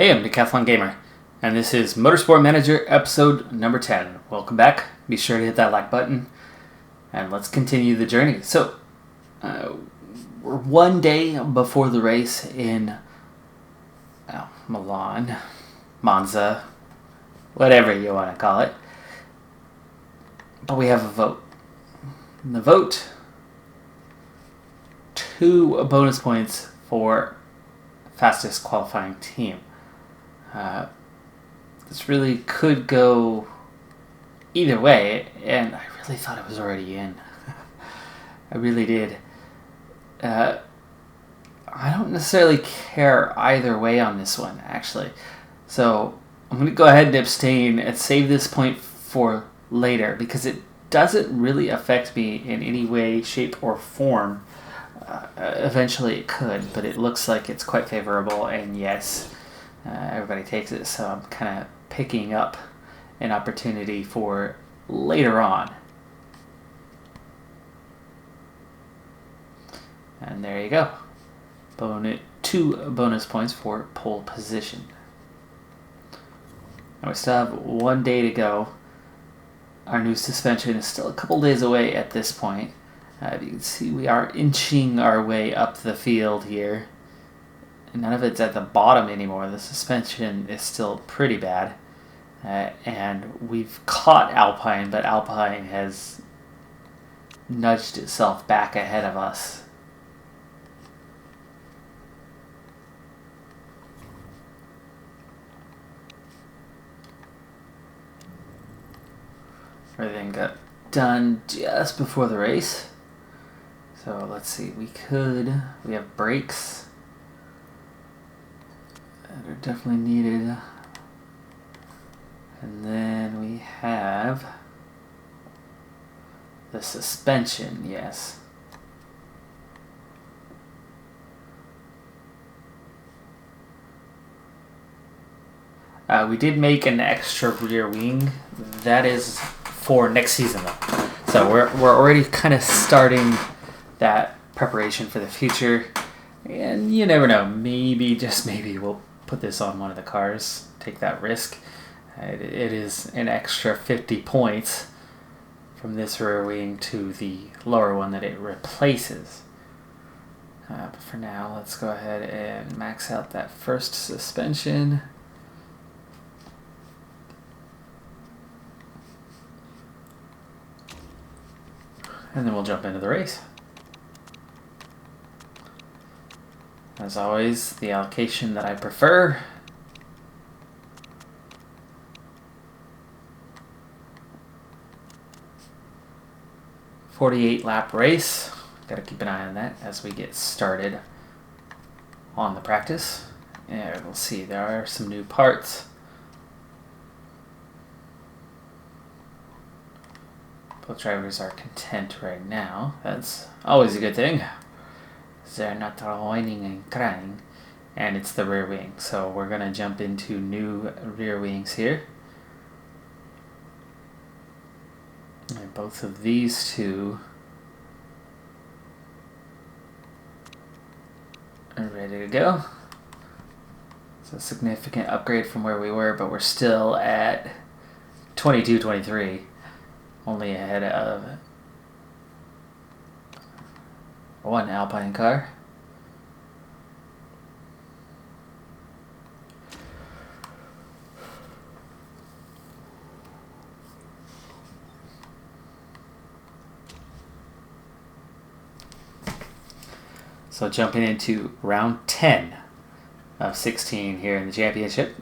Hey, I'm Decathlon Gamer, and this is Motorsport Manager episode number 10. Welcome back. Be sure to hit that like button, and let's continue the journey. So, we're one day before the race in Milan, Monza, whatever you want to call it. But we have a vote. And the vote, 2 bonus points for fastest qualifying team. This really could go either way, and I really thought it was already in. I really did. I don't necessarily care either way on this one, actually. So I'm going to go ahead and abstain and save this point for later, because it doesn't really affect me in any way, shape, or form. Eventually it could, but it looks like it's quite favorable, and yes, everybody takes it, so I'm kind of picking up an opportunity for later on. And there you go. 2 bonus points for pole position. Now we still have 1 day to go. Our new suspension is still a couple days away at this point. You can see we are inching our way up the field here. None of it's at the bottom anymore. The suspension is still pretty bad. And we've caught Alpine, but Alpine has nudged itself back ahead of us. Everything got done just before the race. So let's see, we have brakes that are definitely needed. And then we have the suspension, yes. We did make an extra rear wing. That is for next season though. So we're already kind of starting that preparation for the future. And you never know, maybe, just maybe, we'll put this on one of the cars, take that risk. It is an extra 50 points from this rear wing to the lower one that it replaces. But for now, let's go ahead and max out that first suspension. And then we'll jump into the race. As always, the allocation that I prefer. .48 lap race. Gotta keep an eye on that as we get started on the practice. And we'll see, there are some new parts. Both drivers are content right now. That's always a good thing. They're not whining and crying. And it's the rear wing. So we're going to jump into new rear wings here. And both of these two are ready to go. It's a significant upgrade from where we were, but we're still at 22-23. Only ahead of one Alpine car. So jumping into round 10 of 16 here in the championship.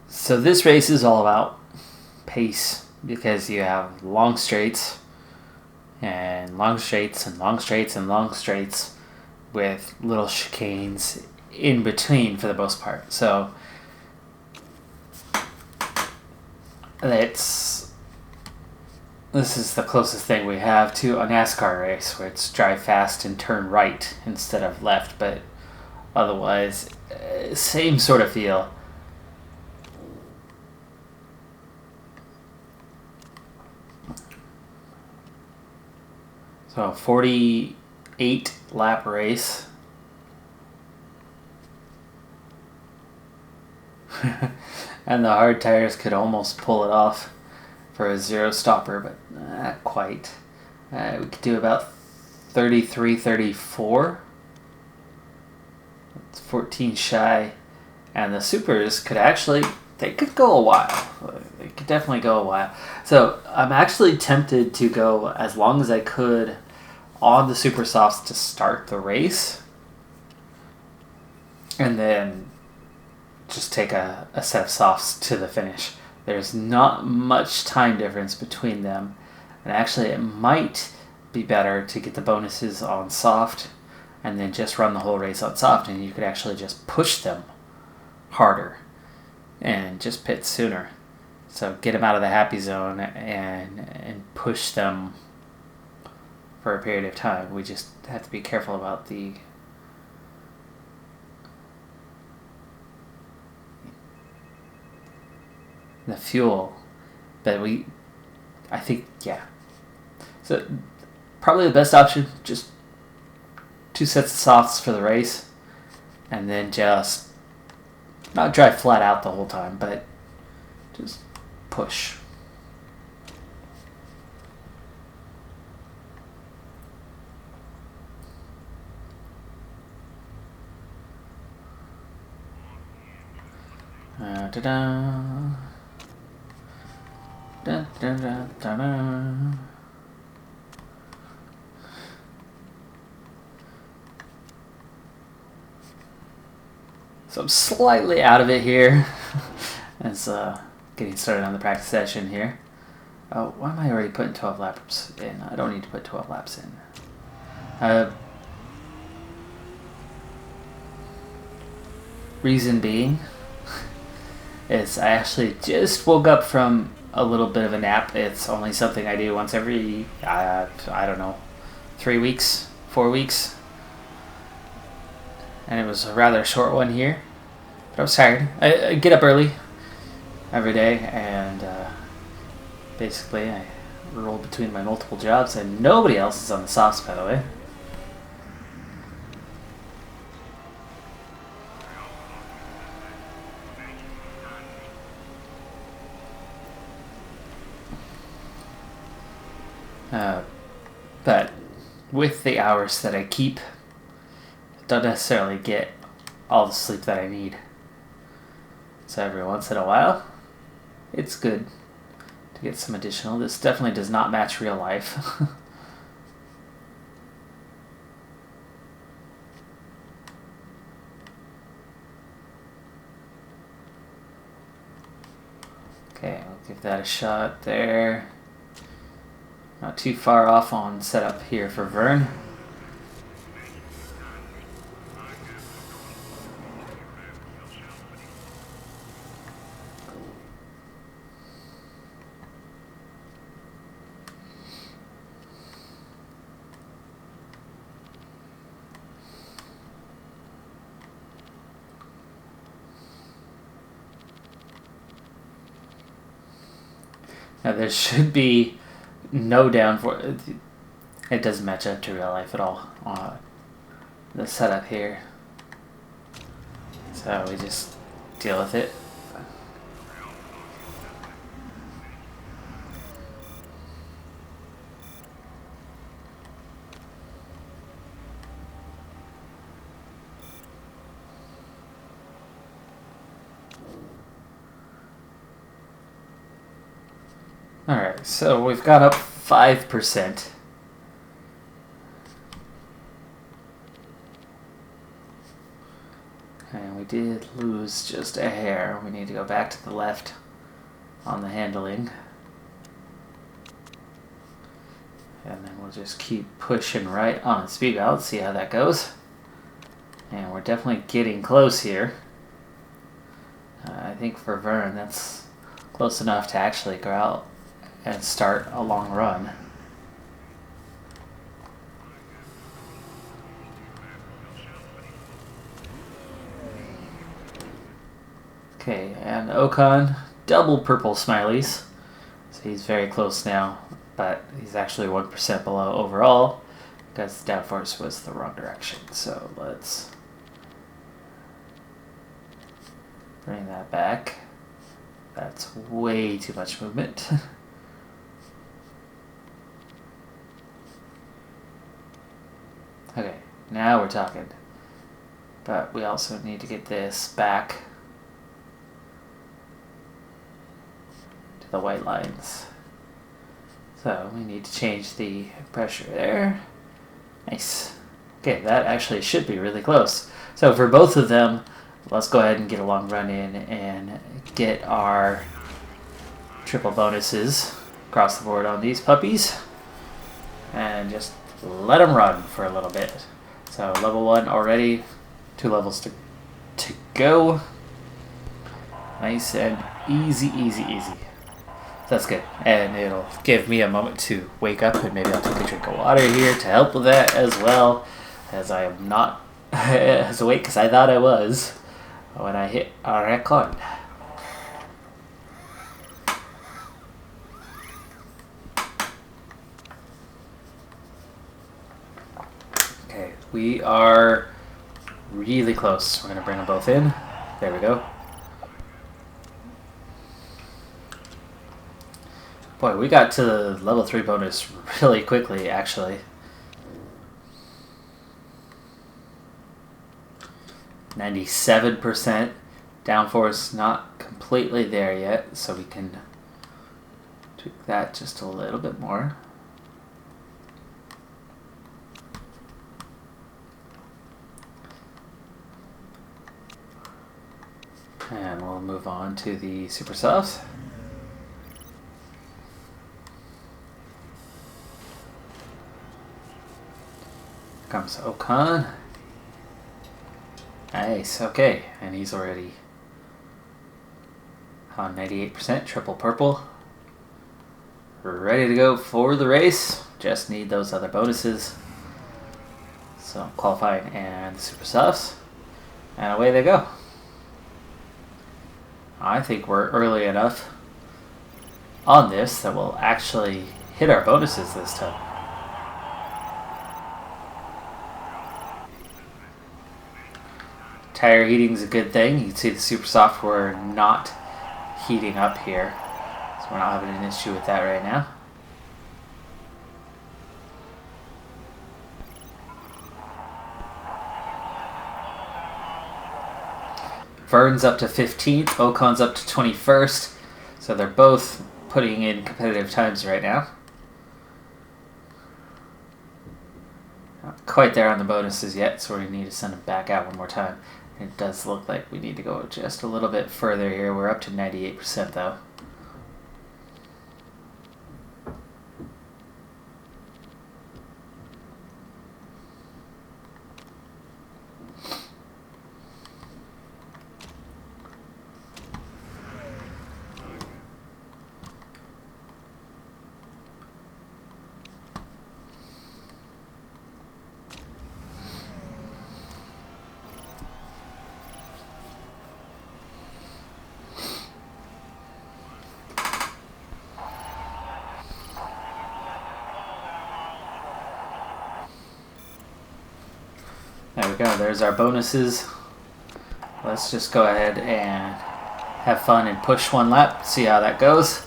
So this race is all about pace, because you have long straights and long straights and long straights and long straights with little chicanes in between for the most part. So it's This is the closest thing we have to a NASCAR race, where it's drive fast and turn right instead of left, but otherwise, same sort of feel. So 48 lap race. And the hard tires could almost pull it off for a zero stopper, but not quite. We could do about 33, 34. It's 14 shy. And the supers could actually, they could go a while. They could definitely go a while. So I'm actually tempted to go as long as I could on the super softs to start the race. And then just take a set of softs to the finish. There's not much time difference between them. And actually it might be better to get the bonuses on soft and then just run the whole race on soft, and you could actually just push them harder and just pit sooner. So get them out of the happy zone and push them for a period of time. We just have to be careful about the fuel. But I think, yeah. So probably the best option, just 2 sets of softs for the race, and then just not drive flat out the whole time, but just push. Da-da. Da, da, da, da, da. So I'm slightly out of it here as getting started on the practice session here. Oh, why am I already putting 12 laps in? I don't need to put 12 laps in. Reason being is I actually just woke up from a little bit of a nap. It's only something I do once every, I don't know, 3 weeks, 4 weeks. And it was a rather short one here. But I was tired. I get up early every day, and basically I roll between my multiple jobs, and nobody else is on the softs, by the way. But with the hours that I keep, I don't necessarily get all the sleep that I need. So every once in a while, it's good to get some additional. This definitely does not match real life. Okay, I'll give that a shot there. Not too far off on setup here for Vern. Now there should be no downforce. It doesn't match up to real life at all. The setup here. So we just deal with it. Alright, so we've got up 5%. And we did lose just a hair. We need to go back to the left on the handling. And then we'll just keep pushing right on the speed belt, see how that goes. And we're definitely getting close here. I think for Vern, that's close enough to actually go out and start a long run. Okay, and Ocon, double purple smileys. So he's very close now, but he's actually 1% below overall because the downforce was the wrong direction. So let's bring that back. That's way too much movement. Okay, now we're talking. But we also need to get this back to the white lines. So we need to change the pressure there. Nice. Okay, that actually should be really close. So for both of them, let's go ahead and get a long run in and get our triple bonuses across the board on these puppies. And just let them run for a little bit. So level 1 already, 2 levels to go. Nice and easy, easy, easy. That's good. And it'll give me a moment to wake up, and maybe I'll take a drink of water here to help with that as well, as I am not as awake as I thought I was when I hit our record. Okay, we are really close. We're going to bring them both in. There we go. Boy, we got to the level 3 bonus really quickly, actually. 97%. Downforce not completely there yet, so we can tweak that just a little bit more. And we'll move on to the super softs. Comes Ocon. Nice, okay. And he's already on 98%, triple purple. Ready to go for the race. Just need those other bonuses. So qualifying and super softs. And away they go. I think we're early enough on this that we'll actually hit our bonuses this time. Tire heating is a good thing. You can see the super soft were not heating up here, so we're not having an issue with that right now. Vern's up to 15th, Ocon's up to 21st, so they're both putting in competitive times right now. Not quite there on the bonuses yet, so we need to send them back out one more time. It does look like we need to go just a little bit further here. We're up to 98% though. There we go, there's our bonuses. Let's just go ahead and have fun and push one lap, see how that goes.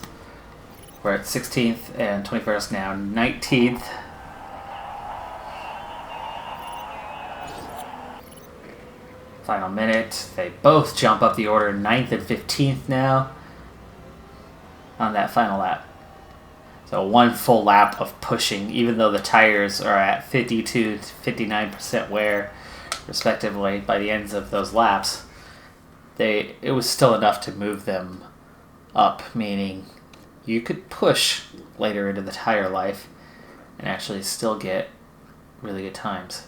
We're at 16th and 21st now, 19th. Final minute, they both jump up the order, 9th and 15th now on that final lap. So one full lap of pushing, even though the tires are at 52 to 59% wear, respectively, by the ends of those laps. It was still enough to move them up, meaning you could push later into the tire life and actually still get really good times.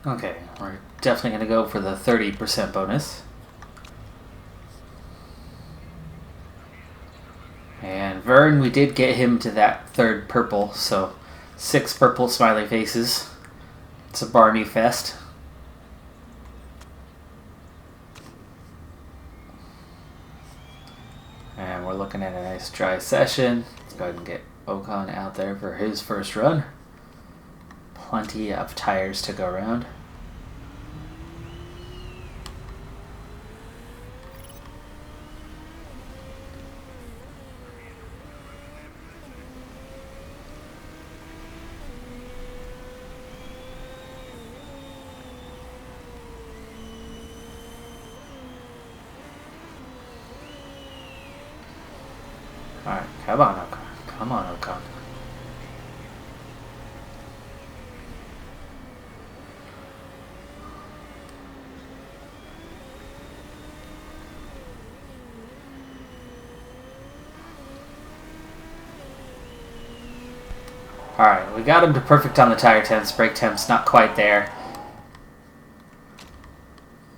Okay, we're definitely going to go for the 30% bonus. And Vern, we did get him to that third purple, so 6 purple smiley faces. It's a Barney fest. And we're looking at a nice dry session. Let's go ahead and get Ocon out there for his first run. Plenty of tires to go around. Alright, come on, Ocon. Come on, Ocon. Alright, we got him to perfect on the tire temps. Brake temps not quite there.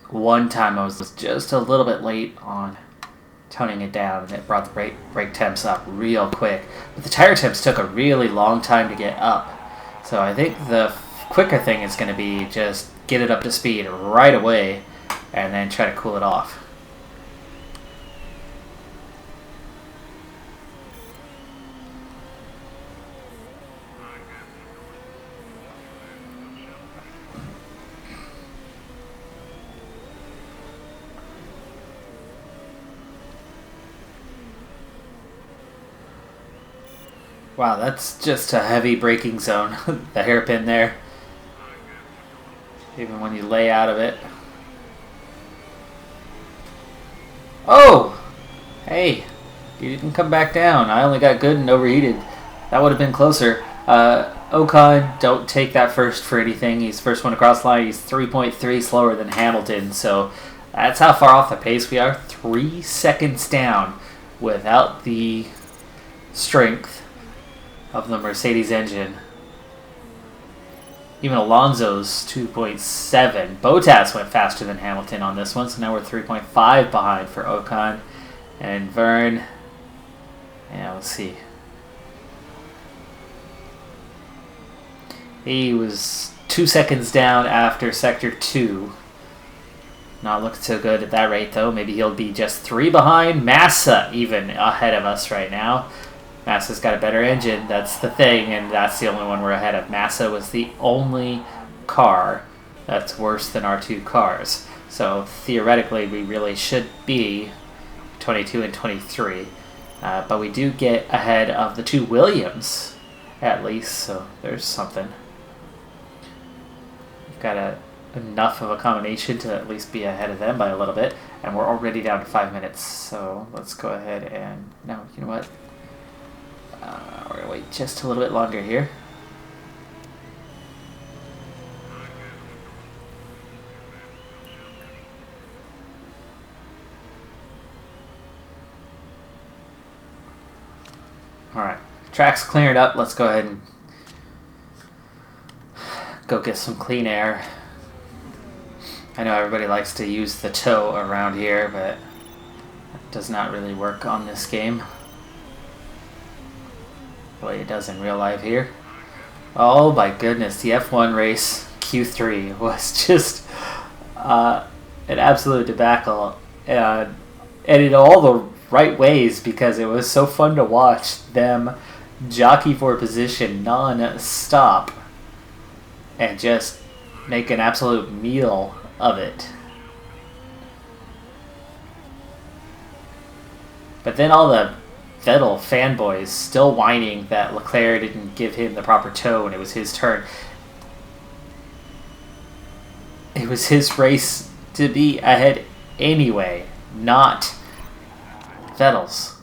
One time I was just a little bit late on toning it down, and it brought the brake temps up real quick. But the tire temps took a really long time to get up. So I think the quicker thing is going to be just get it up to speed right away and then try to cool it off. Wow, that's just a heavy braking zone. The hairpin there. Even when you lay out of it. Oh! Hey, you didn't come back down. I only got good and overheated. That would have been closer. Ocon, don't take that first for anything. He's first one across the line. He's 3.3 slower than Hamilton. So that's how far off the pace we are. 3 seconds down without the strength of the Mercedes engine. Even Alonso's 2.7. Bottas went faster than Hamilton on this one, so now we're 3.5 behind for Ocon. And Vern, yeah, let's see. He was 2 seconds down after Sector 2. Not looking so good at that rate, though. Maybe he'll be just 3 behind. Massa even ahead of us right now. Massa's got a better engine, that's the thing, and that's the only one we're ahead of. Massa was the only car that's worse than our 2 cars. So theoretically, we really should be 22 and 23. But we do get ahead of the 2 Williams, at least, so there's something. We've got enough of a combination to at least be ahead of them by a little bit, and we're already down to 5 minutes, so let's go ahead and... No, you know what? We're going to wait just a little bit longer here. Alright, track's cleared up. Let's go ahead and go get some clean air. I know everybody likes to use the tow around here, but it does not really work on this game the way it does in real life here. Oh my goodness, the F1 race Q3 was just an absolute debacle, and in all the right ways, because it was so fun to watch them jockey for position non-stop and just make an absolute meal of it. But then all the Vettel fanboys still whining that Leclerc didn't give him the proper tow and it was his turn. It was his race to be ahead anyway, not Vettel's.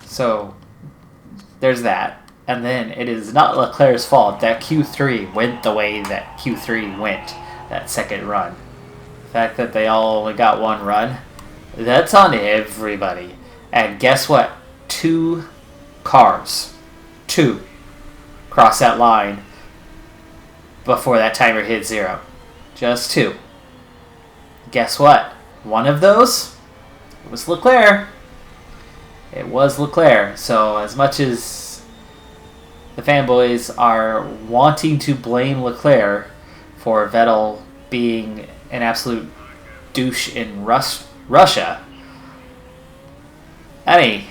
So there's that. And then it is not Leclerc's fault that Q3 went the way that Q3 went, that second run. The fact that they all only got 1 run, that's on everybody. And guess what? 2 cars. 2 cross that line. before that timer hit 0. Just 2. Guess what? One of those was Leclerc. It was Leclerc. So as much as the fanboys are wanting to blame Leclerc for Vettel being an absolute douche in Russia, I mean,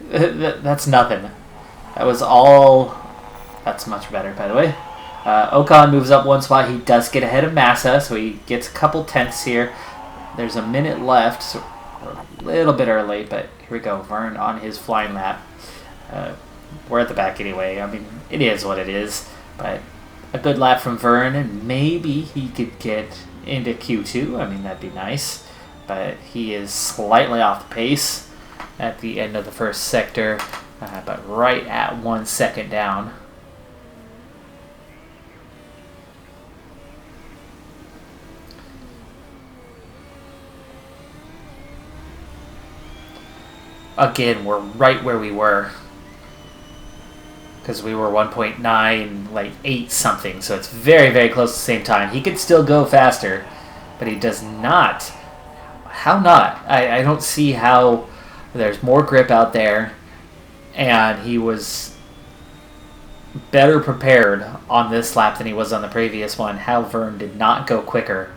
that's nothing. That was all... That's much better, by the way. Ocon moves up one spot. He does get ahead of Massa, so he gets a couple tenths here. There's a minute left, so we're a little bit early, but here we go. Vern on his flying lap. We're at the back anyway. I mean, it is what it is, but a good lap from Vern, and maybe he could get into Q2. I mean, that'd be nice, but he is slightly off the pace at the end of the first sector, but right at 1 second down. Again, we're right where we were, because we were 1.9, like 8 something, so it's very, very close at the same time. He could still go faster, but he does not. How not? I don't see how. There's more grip out there, and he was better prepared on this lap than he was on the previous one. How Vern did not go quicker,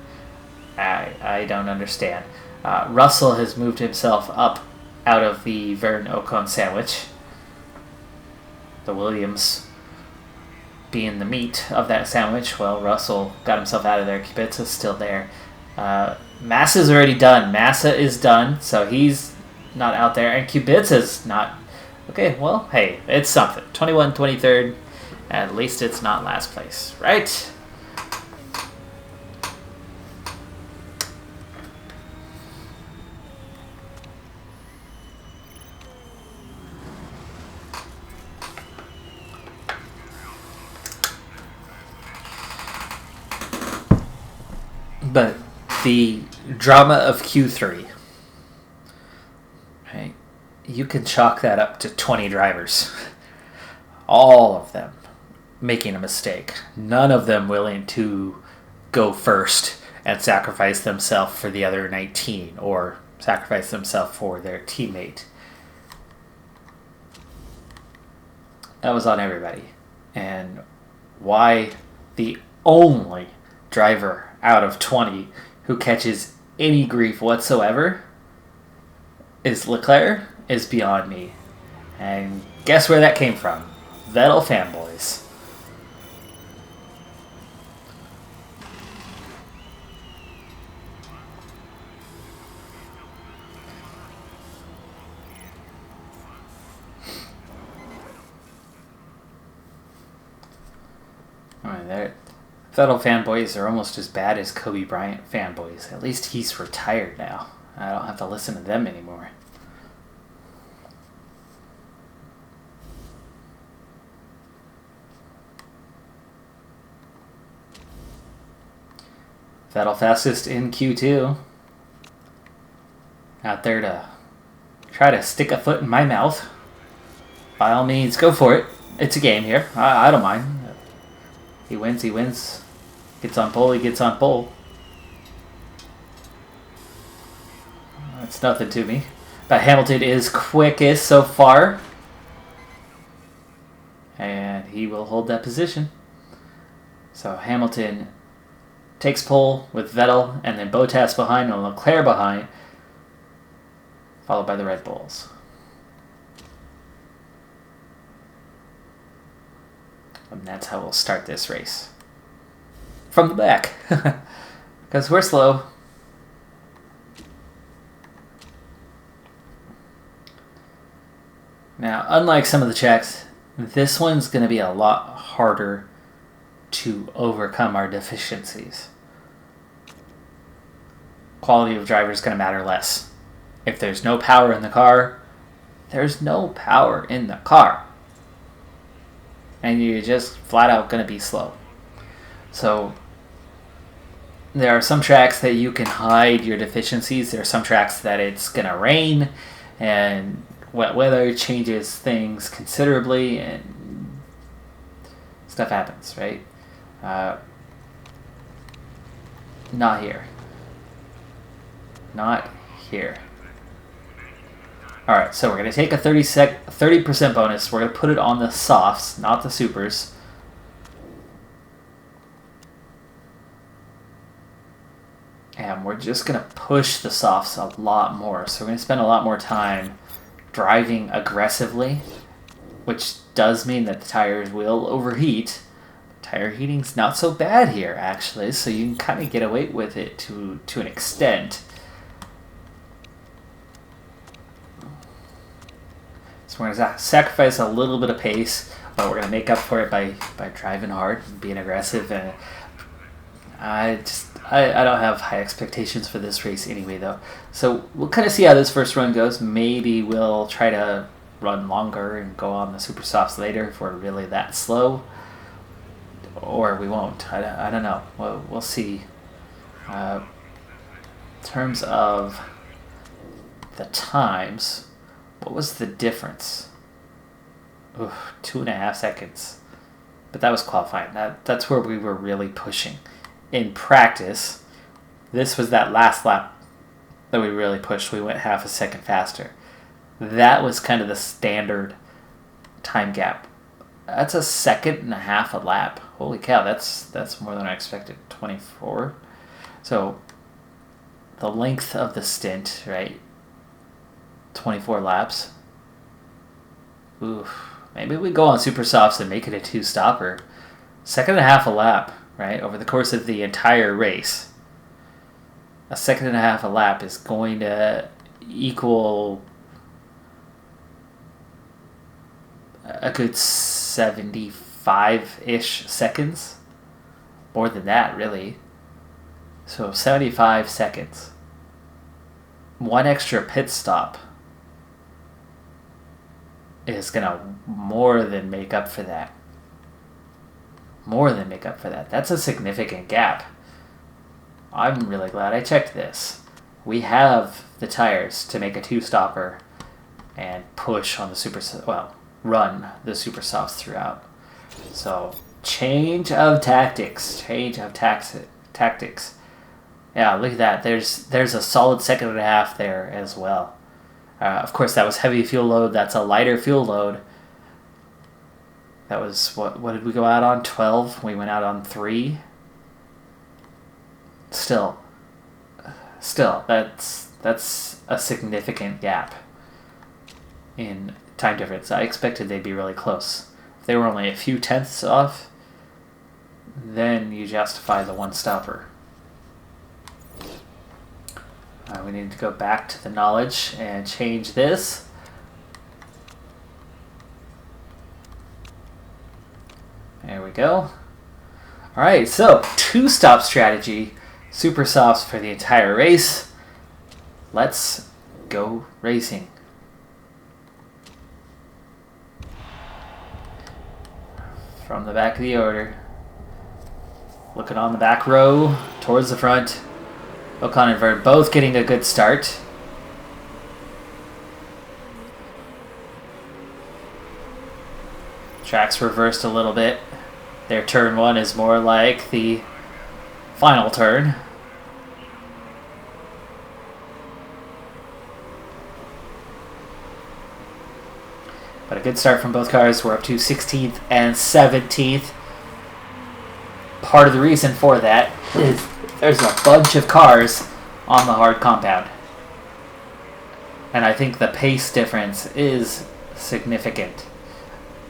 I don't understand. Russell has moved himself up out of the Vern-Ocon sandwich. The Williams being the meat of that sandwich. Well, Russell got himself out of there. Kubica's still there. Massa's already done. Massa is done, so he's not out there. And Kubica's not... Okay, well, hey, it's something. 21, 23rd. At least it's not last place, right? But the drama of Q3, right? You can chalk that up to 20 drivers. All of them making a mistake. None of them willing to go first and sacrifice themselves for the other 19 or sacrifice themselves for their teammate. That was on everybody. And why the only driver out of 20 who catches any grief whatsoever is Leclerc is beyond me. And guess where that came from? Vettel fanboys. Alright, there. Vettel fanboys are almost as bad as Kobe Bryant fanboys. At least he's retired now. I don't have to listen to them anymore. Vettel fastest in Q2. Out there to try to stick a foot in my mouth. By all means, go for it. It's a game here. I don't mind. He wins, he wins. Gets on pole, he gets on pole. That's nothing to me. But Hamilton is quickest so far. And he will hold that position. So Hamilton takes pole with Vettel, and then Bottas behind and Leclerc behind, followed by the Red Bulls. And that's how we'll start this race. From the back. Because we're slow. Now, unlike some of the tracks, this one's going to be a lot harder to overcome our deficiencies. Quality of driver is going to matter less. If there's no power in the car, there's no power in the car. And you're just flat out going to be slow. So there are some tracks that you can hide your deficiencies. There are some tracks that it's going to rain and wet weather changes things considerably and stuff happens, right? Not here. Not here. Alright, so we're going to take a 30% bonus. We're going to put it on the softs, not the supers. And we're just going to push the softs a lot more. So we're going to spend a lot more time driving aggressively, which does mean that the tires will overheat. Tire heating's not so bad here, actually, so you can kind of get away with it to an extent. So we're going to sacrifice a little bit of pace, but we're going to make up for it by driving hard and being aggressive. And I don't have high expectations for this race anyway, though. So we'll kind of see how this first run goes. Maybe we'll try to run longer and go on the super softs later if we're really that slow. Or we won't. I don't know. We'll see. In terms of the times, what was the difference? 2.5 seconds. But that was qualifying. That's where we were really pushing. In practice, this was that last lap that we really pushed. We went half a second faster. That was kind of the standard time gap. That's 1.5 seconds a lap. Holy cow, that's more than I expected. 24. So the length of the stint, right? 24 laps. Oof. Maybe we go on super softs and make it a 2-stopper. 1.5 seconds a lap, right? Over the course of the entire race. 1.5 seconds a lap is going to equal a good 75-ish seconds. More than that, really. So 75 seconds. One extra pit stop is going to more than make up for that. More than make up for that. That's a significant gap. I'm really glad I checked this. We have the tires to make a 2-stopper and push on the run the super softs throughout. So, change of tactics. Tactics. Yeah, look at that. There's a solid 1.5 seconds there as well. Of course, that was heavy fuel load. That's a lighter fuel load. That was, what did we go out on? 12? We went out on 3? Still, that's a significant gap in time difference. I expected they'd be really close. If they were only a few tenths off, then you justify the 1-stopper. We need to go back to the knowledge and change this. There we go. Alright, so 2-stop strategy. Super softs for the entire race. Let's go racing. From the back of the order. Looking on the back row towards the front. Ocon and Verne both getting a good start. Track's reversed a little bit. Their turn 1 is more like the final turn. But a good start from both cars. We're up to 16th and 17th. Part of the reason for that is there's a bunch of cars on the hard compound. And I think the pace difference is significant.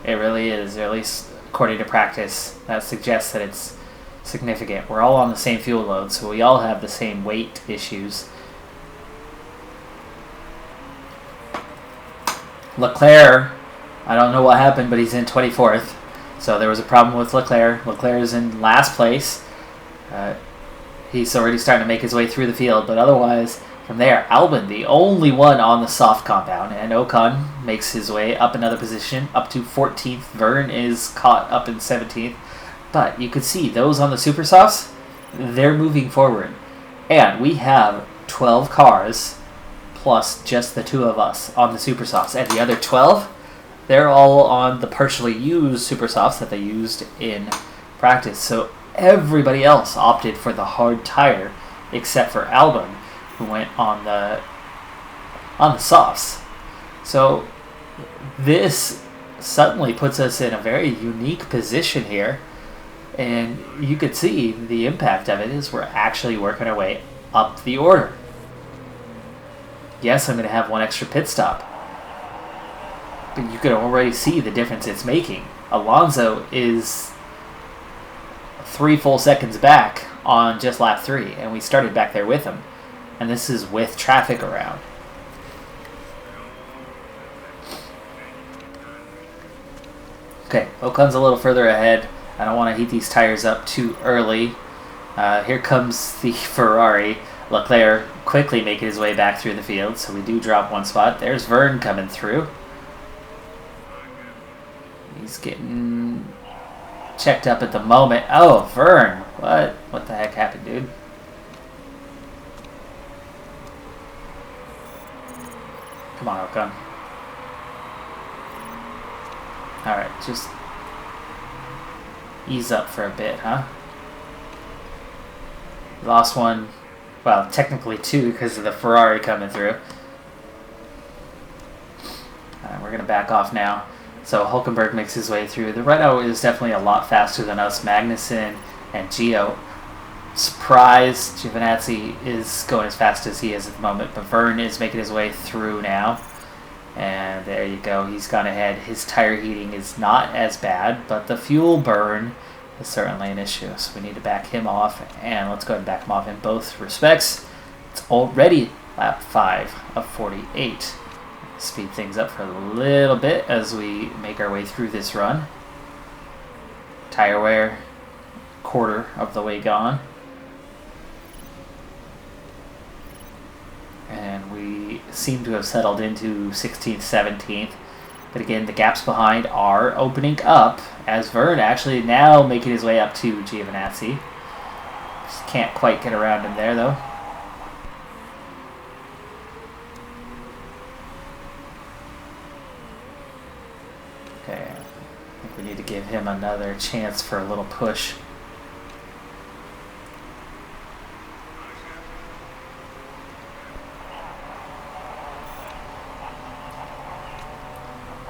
It really is, or at least according to practice. That suggests that it's significant. We're all on the same fuel load, so we all have the same weight issues. Leclerc, I don't know what happened, but he's in 24th. So there was a problem with Leclerc. Leclerc is in last place. He's already starting to make his way through the field, but otherwise, from there, Albon, the only one on the soft compound, and Ocon makes his way up another position, up to 14th. Verne is caught up in 17th. But you could see those on the super softs, they're moving forward. And we have 12 cars, plus just the 2 of us on the super softs. And the other 12, they're all on the partially used super softs that they used in practice. So everybody else opted for the hard tire except for Albon, who went on the softs. So this suddenly puts us in a very unique position here, and you could see the impact of it is we're actually working our way up the order. Yes, I'm going to have one extra pit stop, but you can already see the difference it's making. Alonso is 3 full seconds back on just lap 3, and we started back there with him, and this is with traffic around. Okay, Ocon's a little further ahead. I don't want to heat these tires up too early. Here comes the Ferrari. Leclerc quickly making his way back through the field, so we do drop one spot. There's Vern coming through. He's getting checked up at the moment. Oh, Vern! What the heck happened, dude? Come on, Ocon. Alright, just ease up for a bit, huh? Lost one. Well, technically 2 because of the Ferrari coming through. We're going to back off now. So Hulkenberg makes his way through. The Renault is definitely a lot faster than us. Magnussen and Gio. Surprised Giovinazzi is going as fast as he is at the moment, but Vern is making his way through now. And there you go, he's gone ahead. His tire heating is not as bad, but the fuel burn is certainly an issue. So we need to back him off, and let's go ahead and back him off in both respects. It's already lap 5 of 48. Speed things up for a little bit as we make our way through this run. Tire wear, quarter of the way gone. And we seem to have settled into 16th, 17th. But again, the gaps behind are opening up as Vern actually now making his way up to Giovinazzi. Just can't quite get around him there, though. Okay, I think we need to give him another chance for a little push.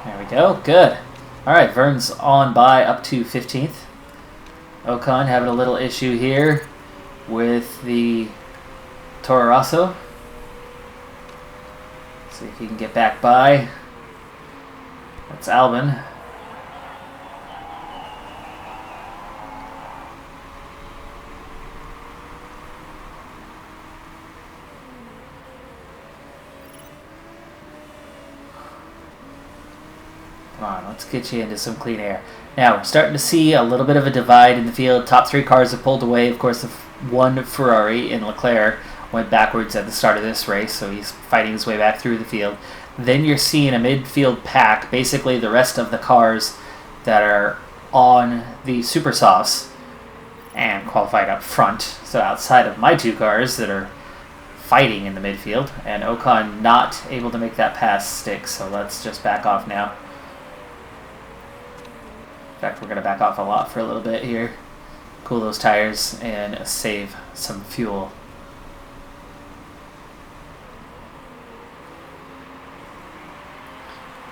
There we go. Good. All right, Vern's on by up to 15th. Ocon having a little issue here with the Toro Rosso. See if he can get back by. That's Albon. Come on, let's get you into some clean air. Now, we're starting to see a little bit of a divide in the field. Top 3 cars have pulled away. Of course, the one Ferrari in Leclerc went backwards at the start of this race, so he's fighting his way back through the field. Then you're seeing a midfield pack, basically the rest of the cars that are on the Super Softs and qualified up front. So outside of my 2 cars that are fighting in the midfield, and Ocon not able to make that pass stick, so let's just back off now. In fact, we're going to back off a lot for a little bit here. Cool those tires and save some fuel.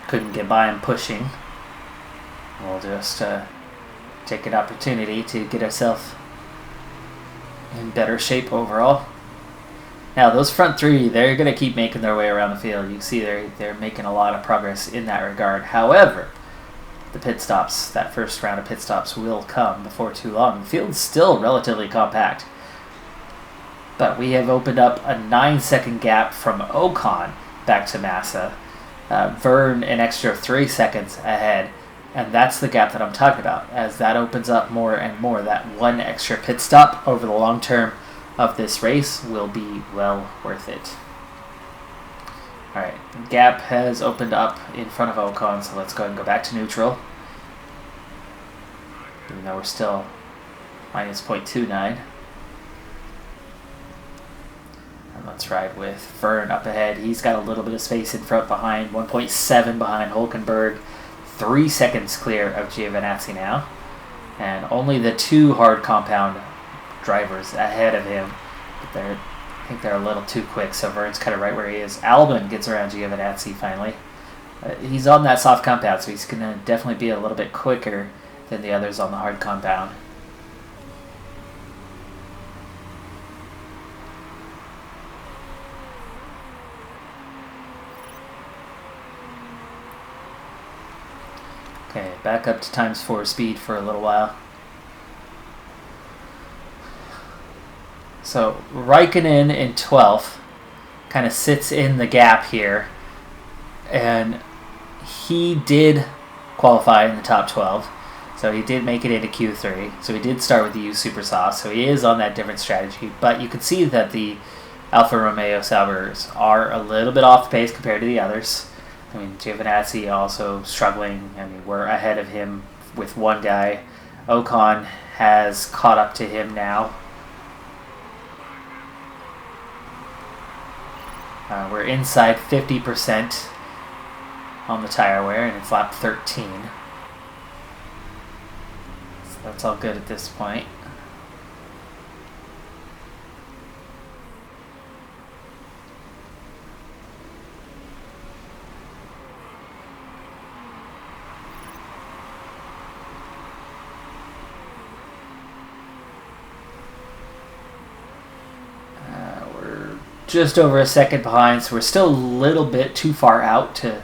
Couldn't get by him pushing. We'll just take an opportunity to get ourselves in better shape overall. Now, those front 3, they're going to keep making their way around the field. You can see they're making a lot of progress in that regard. However, the pit stops, that first round of pit stops will come before too long. The field's still relatively compact. But we have opened up a 9-second gap from Ocon back to Massa. Vern an extra 3 seconds ahead. And that's the gap that I'm talking about. As that opens up more and more, that one extra pit stop over the long term of this race will be well worth it. Alright, gap has opened up in front of Ocon, so let's go ahead and go back to neutral. Even though we're still minus 0.29. And let's ride with Vern up ahead. He's got a little bit of space in front behind, 1.7 behind Hulkenberg. 3 seconds clear of Giovinazzi now. And only the 2 hard compound drivers ahead of him. But I think they're a little too quick, so Vern's kind of right where he is. Albon gets around Giovinazzi finally. He's on that soft compound, so he's going to definitely be a little bit quicker than the others on the hard compound. Okay, back up to ×4 speed for a little while. So Raikkonen in 12th kind of sits in the gap here, and he did qualify in the top 12, so he did make it into Q3, so he did start with the used Super Sauce, so he is on that different strategy, but you can see that the Alfa Romeo Saubers are a little bit off pace compared to the others. I mean, Giovinazzi also struggling. I mean, we're ahead of him with one guy. Ocon has caught up to him now. We're inside 50% on the tire wear, and it's lap 13. So that's all good at this point. Just over a second behind, so we're still a little bit too far out to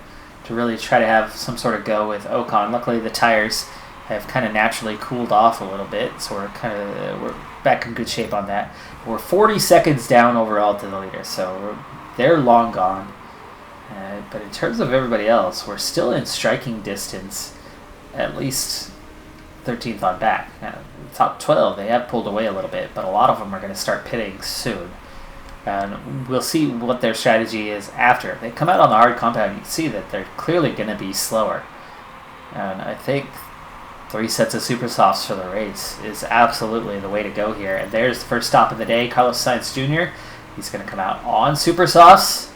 really try to have some sort of go with Ocon. Luckily, the tires have kind of naturally cooled off a little bit, so we're back in good shape on that. We're 40 seconds down overall to the leader, so they're long gone. But in terms of everybody else, we're still in striking distance, at least 13th on back. Top 12, they have pulled away a little bit, but a lot of them are going to start pitting soon. And we'll see what their strategy is after. If they come out on the hard compound, you can see that they're clearly going to be slower. And I think 3 sets of super softs for the race is absolutely the way to go here. And there's the first stop of the day, Carlos Sainz Jr. He's going to come out on super softs.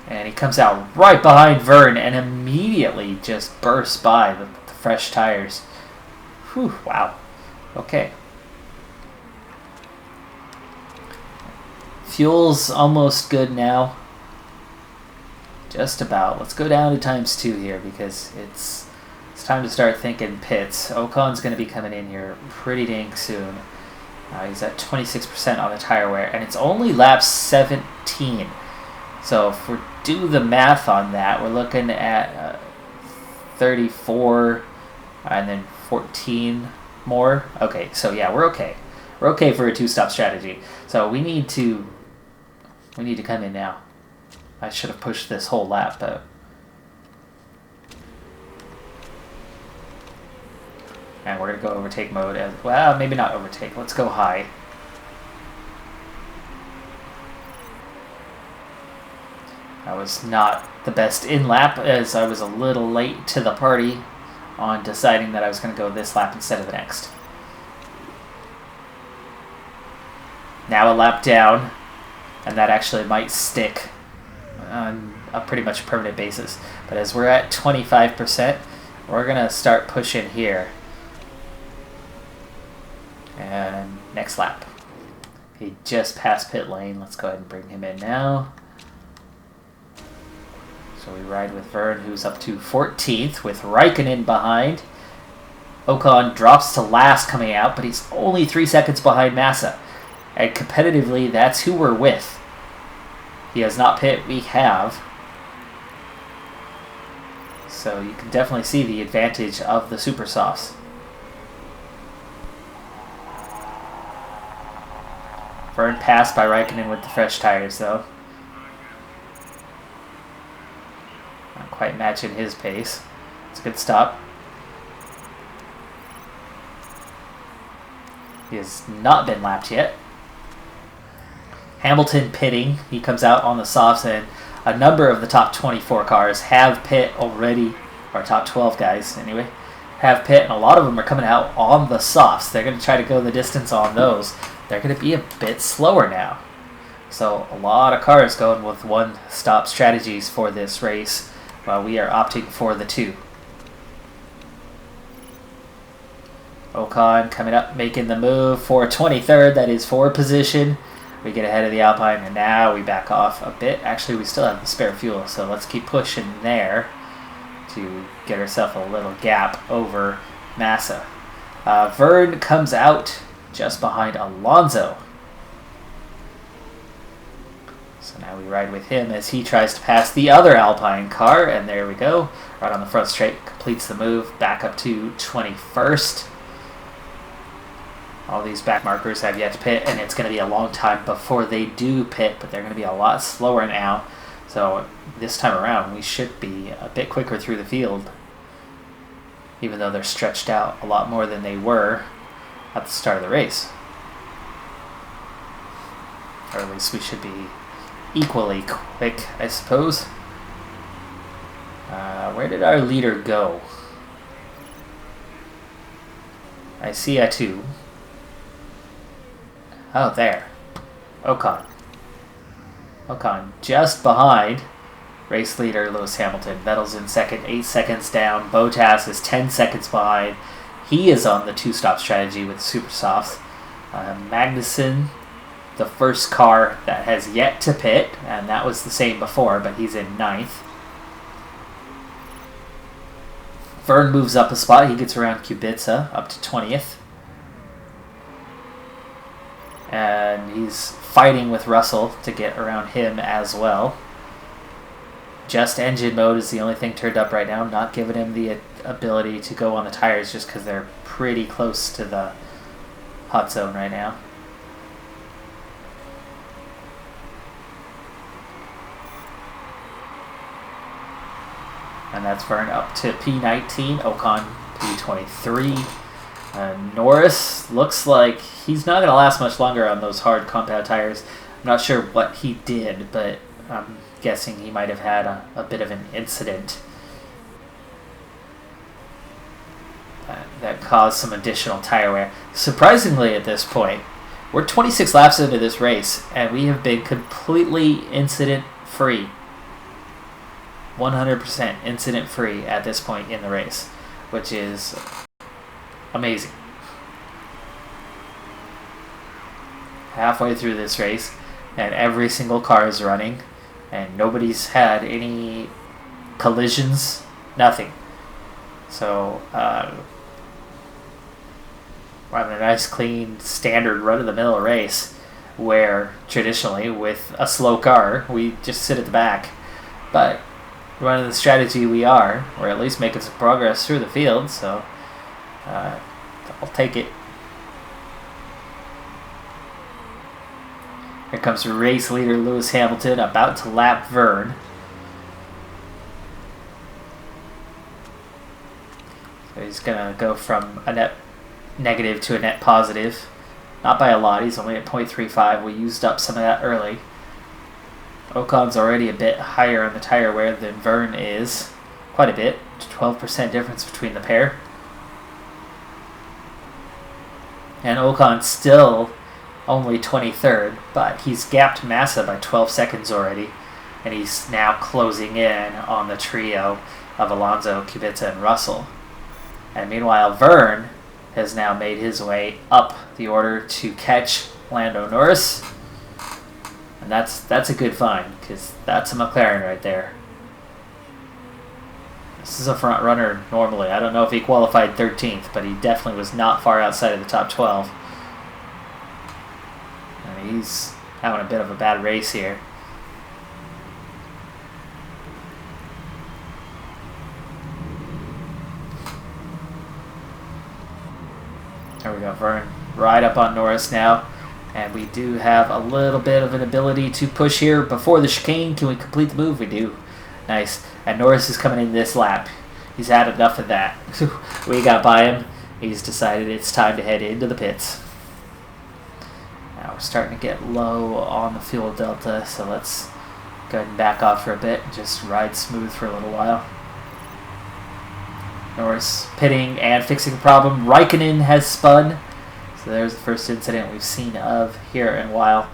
And he comes out right behind Vern and immediately just bursts by the fresh tires. Whew, wow. Okay. Fuel's almost good now. Just about. Let's go down to ×2 here because it's time to start thinking pits. Ocon's going to be coming in here pretty dang soon. He's at 26% on the tire wear, and it's only lap 17. So if we do the math on that, we're looking at 34 and then 14 more. Okay, so yeah, we're okay. We're okay for a 2-stop strategy. So we need to come in now. I should have pushed this whole lap, but and we're gonna go overtake mode as well. Maybe not overtake. Let's go high. I was not the best in lap as I was a little late to the party on deciding that I was going to go this lap instead of the next. Now a lap down, and that actually might stick on a pretty much permanent basis. But as we're at 25%, we're going to start pushing here. And next lap. He just passed pit lane. Let's go ahead and bring him in now. So we ride with Vern, who's up to 14th, with Raikkonen behind. Ocon drops to last coming out, but he's only 3 seconds behind Massa. And competitively, that's who we're with. He has not pit, we have. So you can definitely see the advantage of the super softs. Vern passed by Raikkonen with the fresh tires, though. Not quite matching his pace. It's a good stop. He has not been lapped yet. Hamilton pitting. He comes out on the softs, and a number of the top 24 cars have pit already, or top 12 guys anyway, have pit, and a lot of them are coming out on the softs. They're going to try to go the distance on those. They're going to be a bit slower now. So a lot of cars going with one-stop strategies for this race, while we are opting for the two. Ocon coming up, making the move for 23rd. That is for position. We get ahead of the Alpine, and now we back off a bit. Actually, we still have the spare fuel, so let's keep pushing there to get ourselves a little gap over Massa. Vern comes out just behind Alonso. So now we ride with him as he tries to pass the other Alpine car, and there we go. Right on the front straight, completes the move, back up to 21st. All these back markers have yet to pit, and it's going to be a long time before they do pit, but they're going to be a lot slower now. So this time around, we should be a bit quicker through the field, even though they're stretched out a lot more than they were at the start of the race. Or at least we should be equally quick, I suppose. Where did our leader go? I see a 2. Oh, there. Ocon. Ocon just behind race leader Lewis Hamilton. Vettel's in second, 8 seconds down. Bottas is 10 seconds behind. He is on the 2-stop strategy with super softs. Magnussen, the first car that has yet to pit, and that was the same before, but he's in 9th. Vern moves up a spot. He gets around Kubica up to 20th. And he's fighting with Russell to get around him as well. Just engine mode is the only thing turned up right now, not giving him the ability to go on the tires just because they're pretty close to the hot zone right now. And that's Vern up to P19, Ocon P23. Norris looks like he's not going to last much longer on those hard compound tires. I'm not sure what he did, but I'm guessing he might have had a bit of an incident that caused some additional tire wear. Surprisingly, at this point, we're 26 laps into this race, and we have been completely incident-free. 100% incident-free at this point in the race, which is amazing. Halfway through this race, and every single car is running, and nobody's had any collisions, nothing. So, we're having a nice, clean, standard run-of-the-mill race, where traditionally, with a slow car, we just sit at the back. But running the strategy we are, we're at least making some progress through the field, so I'll take it. Here comes race leader Lewis Hamilton, about to lap Vern. So he's going to go from a net negative to a net positive. Not by a lot, he's only at 0.35. We used up some of that early. Ocon's already a bit higher on the tire wear than Vern is. Quite a bit. 12% difference between the pair. And Ocon's still only 23rd, but he's gapped Massa by 12 seconds already, and he's now closing in on the trio of Alonso, Kubica, and Russell. And meanwhile, Vern has now made his way up the order to catch Lando Norris. And that's a good find, because that's a McLaren right there. This is a front runner normally. I don't know if he qualified 13th, but he definitely was not far outside of the top 12. And he's having a bit of a bad race here. There we go, Vern right up on Norris now. And we do have a little bit of an ability to push here before the chicane. Can we complete the move? We do. Nice. And Norris is coming in this lap. He's had enough of that. We got by him. He's decided it's time to head into the pits. Now we're starting to get low on the fuel delta, so let's go ahead and back off for a bit and just ride smooth for a little while. Norris pitting and fixing a problem. Raikkonen has spun. So there's the first incident we've seen of here in a while.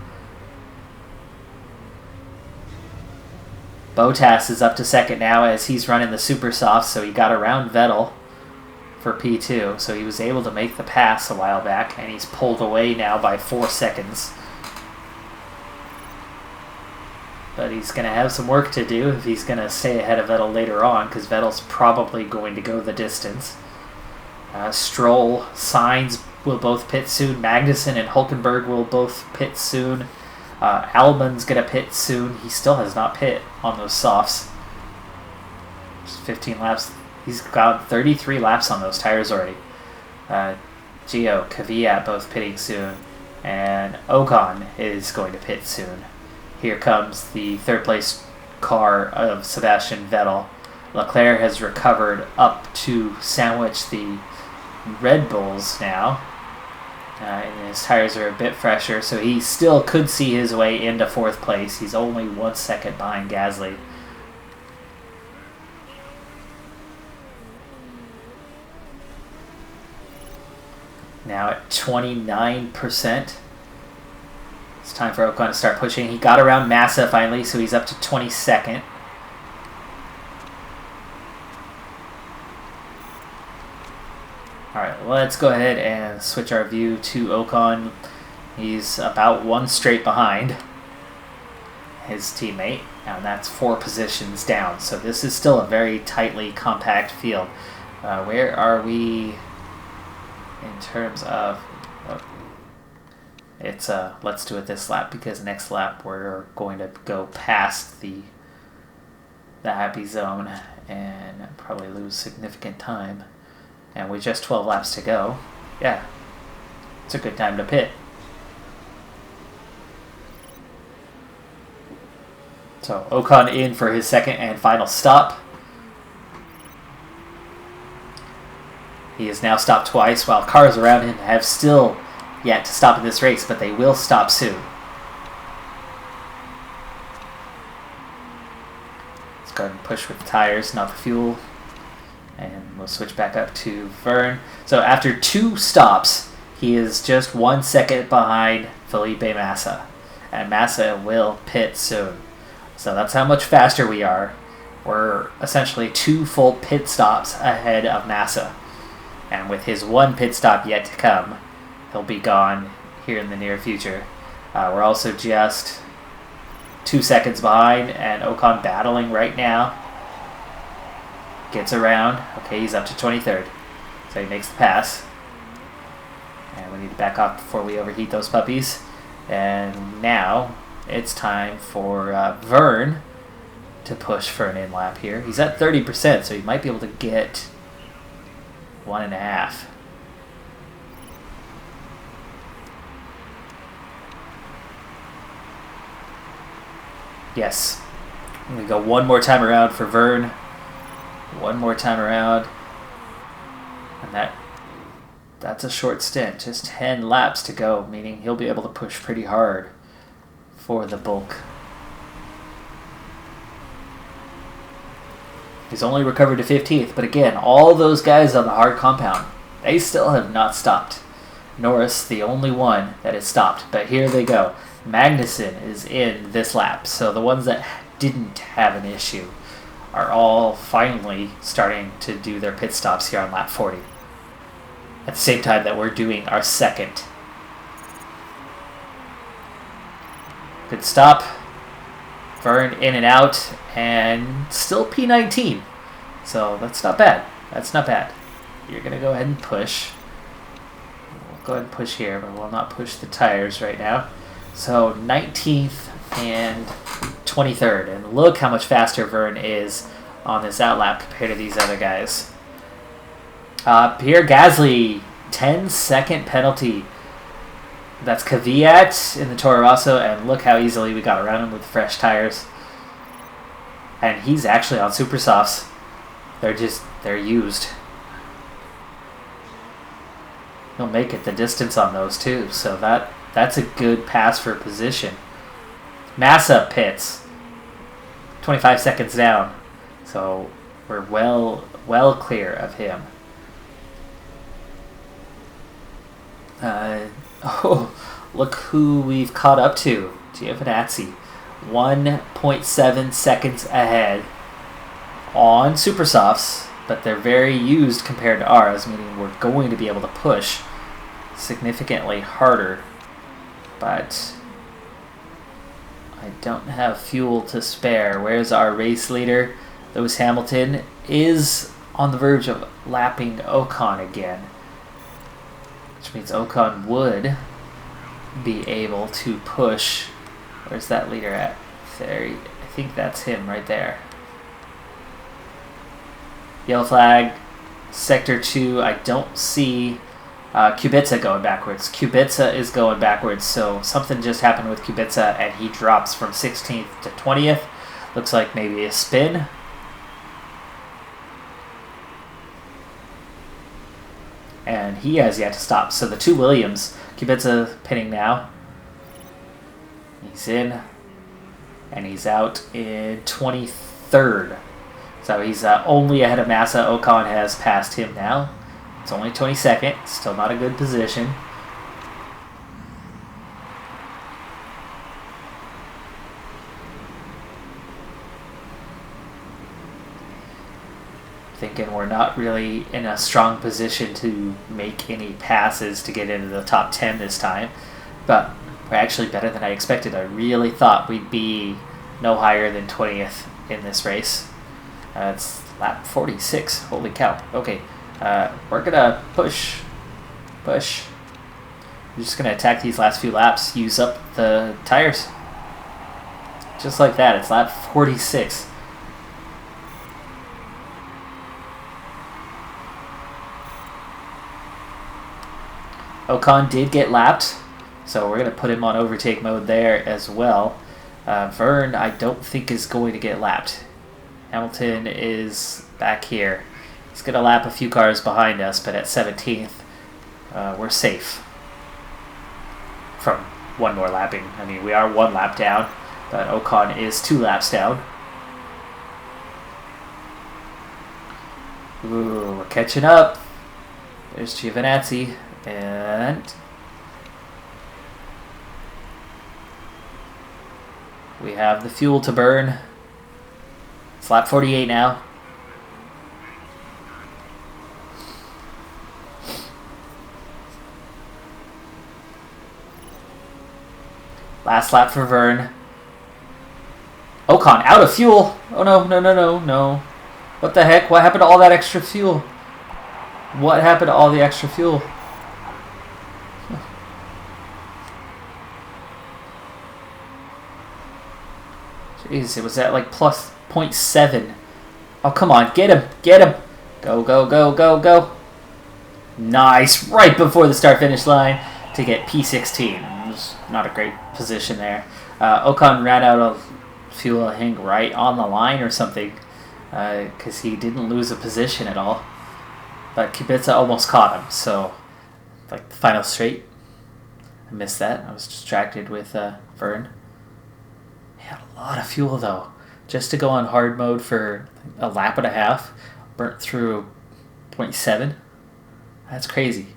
Bottas is up to second now as he's running the super soft, so he got around Vettel for P2, so he was able to make the pass a while back, and he's pulled away now by 4 seconds. But he's going to have some work to do if he's going to stay ahead of Vettel later on, because Vettel's probably going to go the distance. Stroll, Sainz will both pit soon. Magnussen and Hulkenberg will both pit soon. Albon's going to pit soon. He still has not pit on those softs. Just 15 laps. He's got 33 laps on those tires already. Gio, Kvyat both pitting soon. And Ocon is going to pit soon. Here comes the third place car of Sebastian Vettel. Leclerc has recovered up to sandwich the Red Bulls now. And his tires are a bit fresher, so he still could see his way into 4th place. He's only 1 second behind Gasly. Now at 29%. It's time for Ocon to start pushing. He got around Massa finally, so he's up to 22nd. Alright, let's go ahead and switch our view to Ocon. He's about 1 straight behind his teammate, and that's 4 positions down. So this is still a very tightly compact field. Where are we in terms of... It's let's do it this lap, because next lap we're going to go past the happy zone and probably lose significant time. And with just 12 laps to go, yeah, it's a good time to pit. So Ocon in for his second and final stop. He has now stopped twice, while cars around him have still yet to stop in this race, but they will stop soon. Let's go ahead and push with the tires, not the fuel. And we'll switch back up to Vern. So after 2 stops, he is just 1 second behind Felipe Massa. And Massa will pit soon. So that's how much faster we are. We're essentially 2 full pit stops ahead of Massa. And with his 1 pit stop yet to come, he'll be gone here in the near future. We're also just 2 seconds behind, and Ocon battling right now. Gets around. Okay, he's up to 23rd. So he makes the pass. And we need to back off before we overheat those puppies. And now it's time for Vern to push for an in-lap here. He's at 30%, so he might be able to get 1.5. Yes. We go one more time around for Vern. One more time around. And that's a short stint. Just 10 laps to go, meaning he'll be able to push pretty hard for the bulk. He's only recovered to 15th, but again, all those guys on the hard compound, they still have not stopped. Norris, the only one that has stopped, but here they go. Magnussen is in this lap, so the ones that didn't have an issue are all finally starting to do their pit stops here on lap 40. At the same time that we're doing our second. Good stop. Vern in and out, and still P19. So that's not bad. That's not bad. You're going to go ahead and push. We'll go ahead and push here, but we'll not push the tires right now. So 19th and 23rd. And look how much faster Vern is on this outlap compared to these other guys. Pierre Gasly, 10-second penalty. That's Kvyat in the Toro Rosso, and look how easily we got around him with fresh tires. And he's actually on super softs. They're used. He'll make it the distance on those too, so that's a good pass for position. Massa pits. 25 seconds down. So we're well clear of him. Oh, look who we've caught up to. Giovinazzi. 1.7 seconds ahead on super softs. but they're very used compared to ours, meaning we're going to be able to push significantly harder. But I don't have fuel to spare. Where's our race leader? Lewis Hamilton is on the verge of lapping Ocon again, which means Ocon would be able to push. Where's that leader at? There, I think that's him right there. Yellow flag, sector 2. I don't see Kubica going backwards. Kubica is going backwards, so something just happened with Kubica and he drops from 16th to 20th. Looks like maybe a spin. And he has yet to stop. So the two Williams, Kubica pitting now. He's in. And he's out in 23rd. So he's only ahead of Massa. Ocon has passed him now. It's only 22nd. Still not a good position. Thinking we're not really in a strong position to make any passes to get into the top 10 this time. But we're actually better than I expected. I really thought we'd be no higher than 20th in this race. It's lap 46. Holy cow. Okay, we're going to push. We're just going to attack these last few laps, use up the tires. Just like that. It's lap 46. Ocon did get lapped, so we're going to put him on overtake mode there as well. Vern, I don't think, is going to get lapped. Hamilton is back here. He's going to lap a few cars behind us, but at 17th, we're safe from one more lapping. I mean, we are 1 lap down, but Ocon is 2 laps down. Ooh, we're catching up. There's Giovinazzi. And we have the fuel to burn. It's lap 48 now. Last lap for Vern. Ocon out of fuel. Oh no. What the heck? What happened to all that extra fuel? What happened to all the extra fuel? Jeez, it was at like plus 0.7. Oh, come on. Get him. Go. Nice. Right before the start-finish line to get P16. It was not a great position there. Ocon ran out of fuel, I think, right on the line or something, because he didn't lose a position at all. But Kubica almost caught him, so like the final straight, I missed that. I was distracted with Vern. He had a lot of fuel though, just to go on hard mode for a lap and a half. Burnt through 0.7. That's crazy.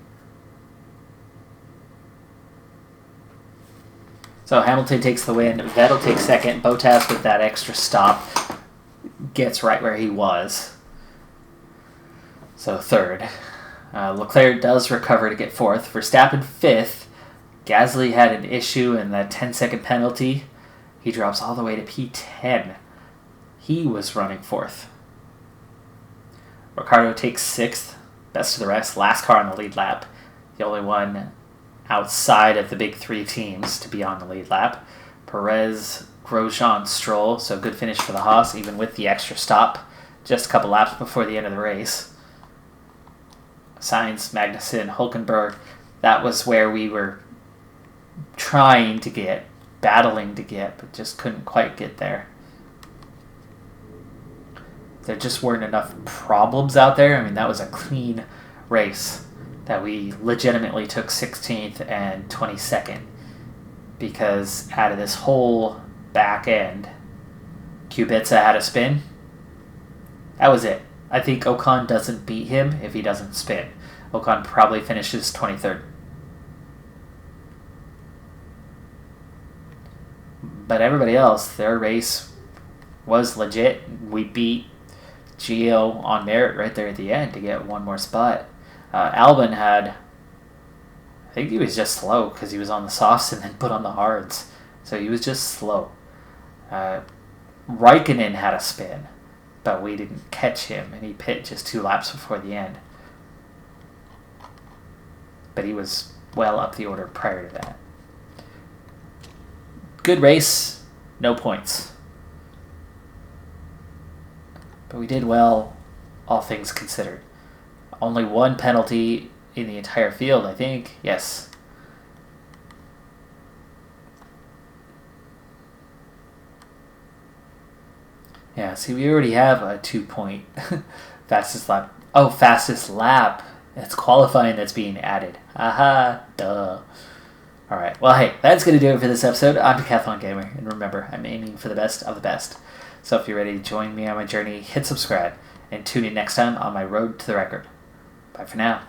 So Hamilton takes the win. Vettel takes second. Bottas, with that extra stop, gets right where he was. So third. Leclerc does recover to get fourth. Verstappen fifth. Gasly had an issue in that 10-second penalty. He drops all the way to P10. He was running fourth. Ricciardo takes sixth. Best of the rest. Last car on the lead lap. The only one outside of the big 3 teams to be on the lead lap. Perez, Grosjean, Stroll. So good finish for the Haas, even with the extra stop. Just a couple laps before the end of the race. Sainz, Magnussen, Hülkenberg. That was where we were trying to get, battling to get, but just couldn't quite get there. There just weren't enough problems out there. I mean, that was a clean race that we legitimately took 16th and 22nd, because out of this whole back end, Kubica had a spin. That was it. I think Ocon doesn't beat him if he doesn't spin. Ocon probably finishes 23rd. But everybody else, their race was legit. We beat Gio on merit right there at the end to get one more spot. Albon had, I think he was just slow because he was on the softs and then put on the hards. So he was just slow. Raikkonen had a spin, but we didn't catch him, and he pit just 2 laps before the end. But he was well up the order prior to that. Good race, no points. But we did well, all things considered. Only 1 penalty in the entire field, I think. Yes. Yeah, see, we already have a 2-point fastest lap. Oh, fastest lap. It's qualifying that's being added. Aha, duh. Alright, well, hey, that's going to do it for this episode. I'm Decathlon Gamer, and remember, I'm aiming for the best of the best. So if you're ready to join me on my journey, hit subscribe, and tune in next time on my road to the record. Bye for now.